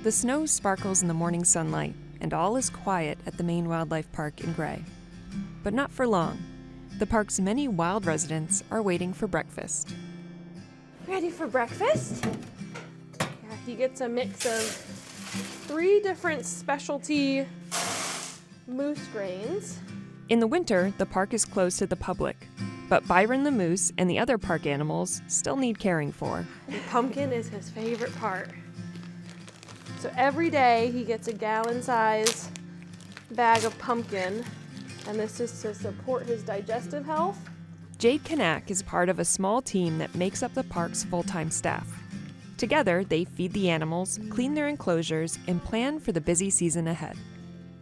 The snow sparkles in the morning sunlight, and all is quiet at the Maine Wildlife Park in Gray. But not for long. The park's many wild residents are waiting for breakfast. Ready for breakfast? Yeah, he gets a mix of 3 different specialty moose grains. In the winter, the park is closed to the public, but Byron the moose and the other park animals still need caring for. The pumpkin is his favorite part. So every day he gets a gallon-size bag of pumpkin, and this is to support his digestive health. Jade Kanak is part of a small team that makes up the park's full-time staff. Together, they feed the animals, clean their enclosures, and plan for the busy season ahead.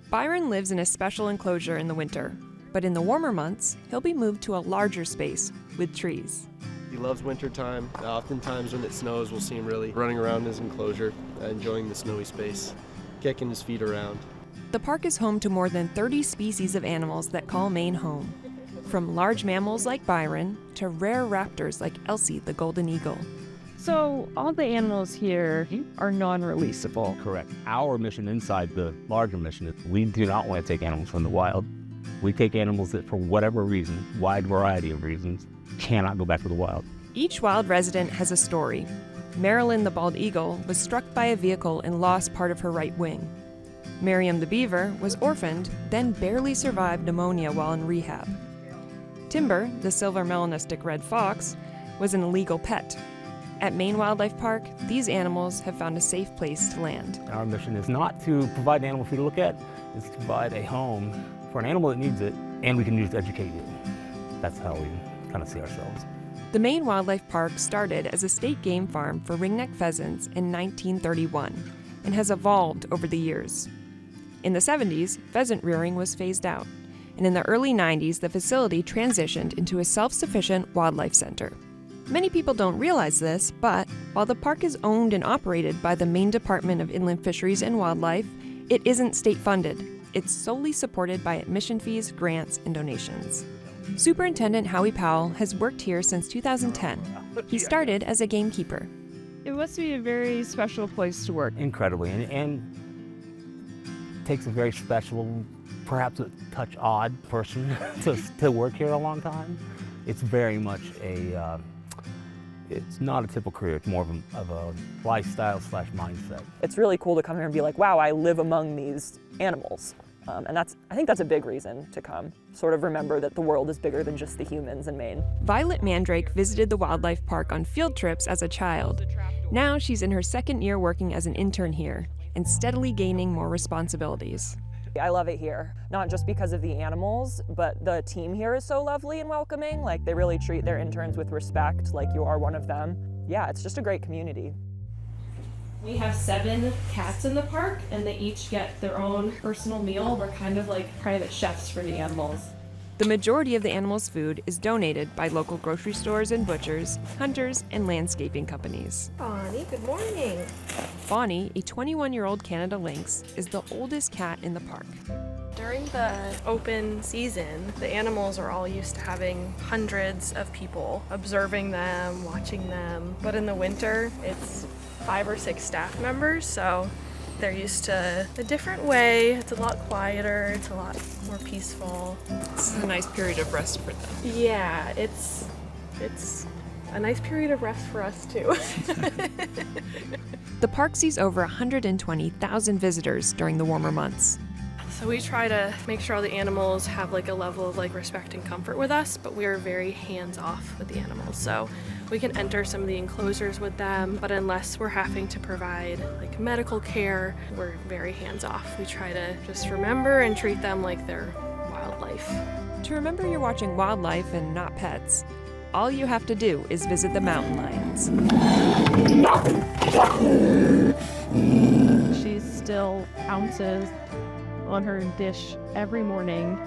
Byron lives in a special enclosure in the winter, but in the warmer months, he'll be moved to a larger space with trees. He loves wintertime. Oftentimes when it snows, we'll see him really running around his enclosure, enjoying the snowy space, kicking his feet around. The park is home to more than 30 species of animals that call Maine home, from large mammals like Byron to rare raptors like Elsie the golden eagle. So all the animals here are non-releasable. Correct. Our mission inside the larger mission is we do not want to take animals from the wild. We take animals that, for whatever reason, wide variety of reasons, cannot go back to the wild. Each wild resident has a story. Marilyn the bald eagle was struck by a vehicle and lost part of her right wing. Miriam the beaver was orphaned, then barely survived pneumonia while in rehab. Timber, the silver melanistic red fox, was an illegal pet. At Maine Wildlife Park, these animals have found a safe place to land. Our mission is not to provide an animal for you to look at, it's to provide a home for an animal that needs it, and we can use to educate it. That's how we kind of see ourselves. The Maine Wildlife Park started as a state game farm for ringneck pheasants in 1931 and has evolved over the years. In the 70s, pheasant rearing was phased out, and in the early 90s, the facility transitioned into a self-sufficient wildlife center. Many people don't realize this, but while the park is owned and operated by the Maine Department of Inland Fisheries and Wildlife, it isn't state-funded. It's solely supported by admission fees, grants, and donations. Superintendent Howie Powell has worked here since 2010. He started as a gamekeeper. It must be a very special place to work. Incredibly, and takes a very special, perhaps a touch odd person to work here a long time. It's very much it's not a typical career, it's more of a lifestyle / mindset. It's really cool to come here and be like, wow, I live among these animals. And I think that's a big reason to come. Sort of remember that the world is bigger than just the humans in Maine. Violet Mandrake visited the wildlife park on field trips as a child. Now she's in her second year working as an intern here and steadily gaining more responsibilities. I love it here, not just because of the animals, but the team here is so lovely and welcoming. Like, they really treat their interns with respect, like you are one of them. Yeah, it's just a great community. We have 7 cats in the park, and they each get their own personal meal. We're kind of like private chefs for the animals. The majority of the animals' food is donated by local grocery stores and butchers, hunters, and landscaping companies. Bonnie, good morning. Bonnie, a 21-year-old Canada lynx, is the oldest cat in the park. During the open season, the animals are all used to having hundreds of people observing them, watching them. But in the winter, it's 5 or 6 staff members, so they're used to a different way. It's a lot quieter, it's a lot more peaceful. This is a nice period of rest for them. Yeah, it's a nice period of rest for us too. The park sees over 120,000 visitors during the warmer months. So we try to make sure all the animals have like a level of like respect and comfort with us, but we are very hands-off with the animals. So we can enter some of the enclosures with them, but unless we're having to provide like medical care, we're very hands-off. We try to just remember and treat them like they're wildlife. To remember you're watching wildlife and not pets, all you have to do is visit the mountain lions. She still pounces on her dish every morning,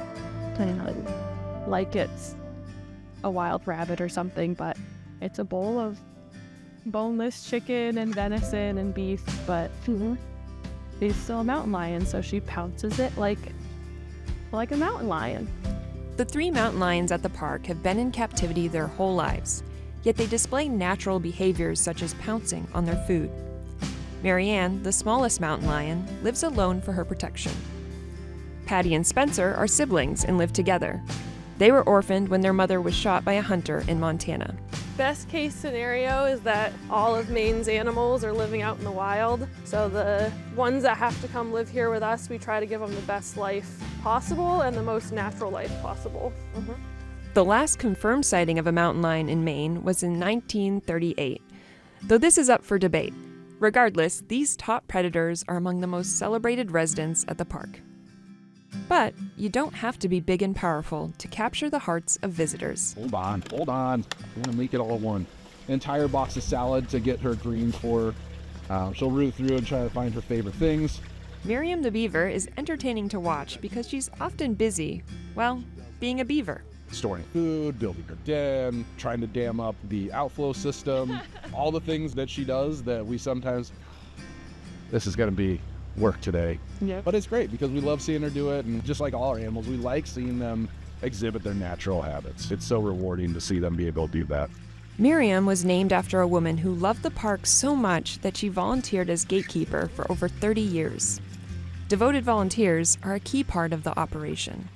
like it's a wild rabbit or something, but it's a bowl of boneless chicken and venison and beef, but she's still a mountain lion, so she pounces it like a mountain lion. The 3 mountain lions at the park have been in captivity their whole lives, yet they display natural behaviors such as pouncing on their food. Marianne, the smallest mountain lion, lives alone for her protection. Patty and Spencer are siblings and live together. They were orphaned when their mother was shot by a hunter in Montana. Best case scenario is that all of Maine's animals are living out in the wild. So the ones that have to come live here with us, we try to give them the best life possible and the most natural life possible. The last confirmed sighting of a mountain lion in Maine was in 1938, though this is up for debate. Regardless, these top predators are among the most celebrated residents at the park. But you don't have to be big and powerful to capture the hearts of visitors. Hold on. I'm gonna make it all one. Entire box of salad to get her greens for her. She'll root through and try to find her favorite things. Miriam the beaver is entertaining to watch because she's often busy, well, being a beaver. Storing food, building her den, trying to dam up the outflow system, all the things that she does that we sometimes, this is gonna be work today. Yep. But it's great because we love seeing her do it, and just like all our animals, we like seeing them exhibit their natural habits. It's so rewarding to see them be able to do that. Miriam was named after a woman who loved the park so much that she volunteered as gatekeeper for over 30 years. Devoted volunteers are a key part of the operation.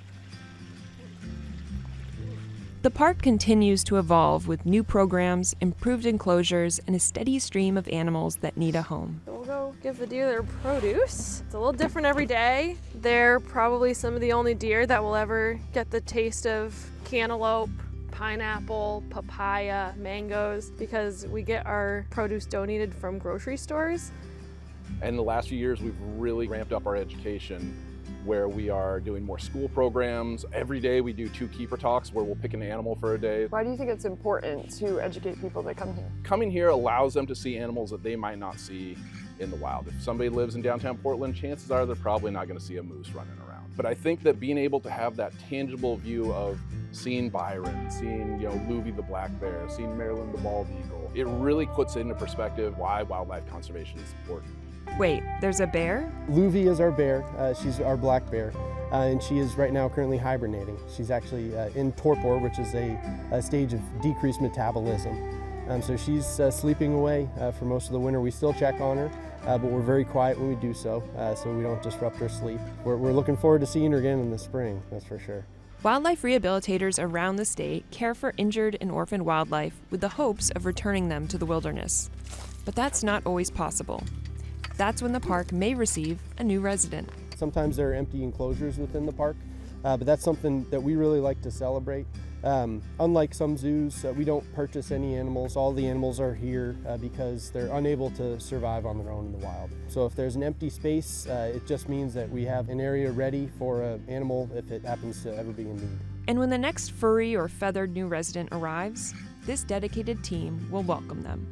The park continues to evolve with new programs, improved enclosures, and a steady stream of animals that need a home. We'll go give the deer their produce. It's a little different every day. They're probably some of the only deer that will ever get the taste of cantaloupe, pineapple, papaya, mangoes, because we get our produce donated from grocery stores. And in the last few years, we've really ramped up our education, where we are doing more school programs. Every day we do 2 keeper talks where we'll pick an animal for a day. Why do you think it's important to educate people that come here? Coming here allows them to see animals that they might not see in the wild. If somebody lives in downtown Portland, chances are they're probably not going to see a moose running around. But I think that being able to have that tangible view of seeing Byron, seeing Louie the black bear, seeing Maryland the bald eagle, it really puts into perspective why wildlife conservation is important. Wait, there's a bear? Louie is our bear. She's our black bear, and she is right now currently hibernating. She's actually in torpor, which is a stage of decreased metabolism. So she's sleeping away for most of the winter. We still check on her, but we're very quiet when we do so, so we don't disrupt her sleep. We're looking forward to seeing her again in the spring, that's for sure. Wildlife rehabilitators around the state care for injured and orphaned wildlife with the hopes of returning them to the wilderness. But that's not always possible. That's when the park may receive a new resident. Sometimes there are empty enclosures within the park, but that's something that we really like to celebrate. Unlike some zoos, we don't purchase any animals. All the animals are here because they're unable to survive on their own in the wild. So if there's an empty space, it just means that we have an area ready for an animal if it happens to ever be in need. And when the next furry or feathered new resident arrives, this dedicated team will welcome them.